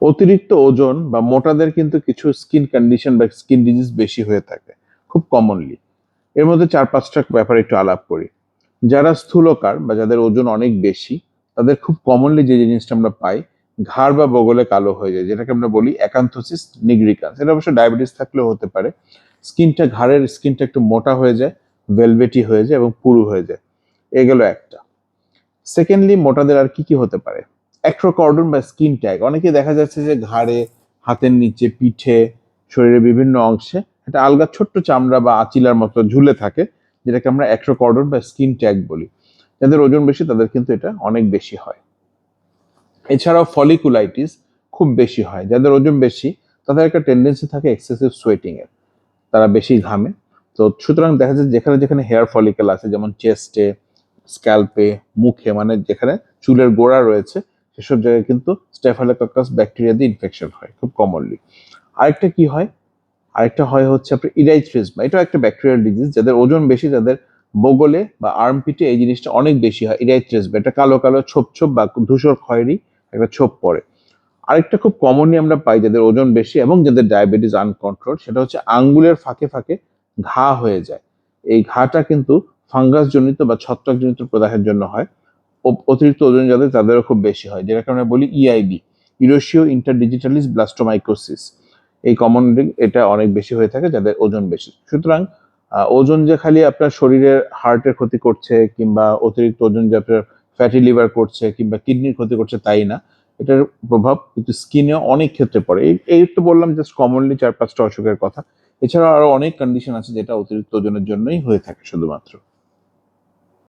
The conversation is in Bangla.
অতিরিক্ত ওজন বা মোটাদের কিন্তু কিছু স্কিন কন্ডিশন বা স্কিন ডিজিজ বেশি হয়ে থাকে খুব কমনলি। এর মধ্যে ৪-৫টা ব্যাপার একটু আলাপ করি। যারা স্থূলকার বা যাদের ওজন অনেক বেশি, তাদের খুব কমনলি যে জিনিসটা আমরা পাই, ঘাড় বা বগলে কালো হয়ে যায়, যেটাকে আমরা বলি অ্যাকান্থোসিস নিগ্রিকান্স। এটা অবশ্য ডায়াবেটিস থাকলেও হতে পারে। ঘাড়ের স্কিনটা একটু মোটা হয়ে যায়, ভেলভেটি হয়ে যায় এবং পুরু হয়ে যায়। এ গেল একটা। সেকেন্ডলি, মোটাদের আর কি হতে পারে? অ্যাক্রোকর্ডন বা স্কিন ট্যাগ। অনেকে দেখা যাচ্ছে যে ঘাড়ে, হাতের নিচে, পিঠে, শরীরের বিভিন্ন অংশে একটা আলগা ছোট্ট চামড়া বা আঁচিলার মতো ঝুলে থাকে, যেটাকে আমরা অ্যাক্রোকর্ডন বা স্কিন ট্যাগ বলি। যাদের ওজন বেশি তাদের কিন্তু এটা অনেক বেশি হয়। এছাড়াও ফলিকুলাইটিস খুব বেশি হয়। যাদের ওজন বেশি তাদের একটা টেন্ডেন্সি থাকে এক্সেসিভ সোয়েটিং এর, তারা বেশি ঘামে। তো সুতরাং দেখা যায় যেখানে যেখানে হেয়ার ফলিকেল আছে, যেমন চেস্টে, স্ক্যাল্পে, মুখে, মানে যেখানে চুলের গোড়া রয়েছে, সেসব জায়গায় কিন্তু স্টেফাইলোকক্কাস ব্যাকটেরিয়া দিয়ে ইনফেকশন হয় খুব কমনলি। আরেকটা কি হয়? আরেকটা হয় হচ্ছে আপনার ইরাইথ্রিজমা। এটাও একটা ব্যাকটেরিয়াল ডিজিজ। যাদের ওজন বেশি তাদের বগলে বা আর্মপিটে এই জিনিসটা অনেক বেশি হয়, ইরাইথ্রিজমা। এটা কালো কালো ছোপ ছোপ বা ধূসর খয়েরি একটা ছোপ পড়ে। আরেকটা খুব কমনলি আমরা পাই যাদের ওজন বেশি এবং যাদের ডায়াবেটিস আনকন্ট্রোল, সেটা হচ্ছে আঙ্গুলের ফাঁকে ফাঁকে ঘা হয়ে যায়। এই ঘাটা কিন্তু ফাঙ্গাস জনিত বা ছত্রাক জনিত প্রদাহের জন্য হয়। অতিরিক্ত ওজন যাদের তাদেরও খুব বেশি হয়, যেটাকে আমরা বলি ইআইবি, ইউরেশিও ইন্টারডিজিটালিস ব্লাস্টোমাইকোসিস। এই কমনলি এটা অনেক বেশি হয়ে থাকে যাদের ওজন বেশি। সুতরাং ওজন যে খালি আপনার শরীরের হার্টের ক্ষতি করছে কিংবা অতিরিক্ত ওজন যে আপনার ফ্যাটি লিভার করছে কিংবা কিডনির ক্ষতি করছে তাই না, এটার প্রভাব কিন্তু স্কিনেও অনেক ক্ষেত্রে পড়ে। এই তো বললাম জাস্ট কমনলি ৪-৫টা অসুখের কথা। এছাড়াও আরো অনেক কন্ডিশন আছে যেটা অতিরিক্ত ওজনের জন্যই হয়ে থাকে শুধুমাত্র।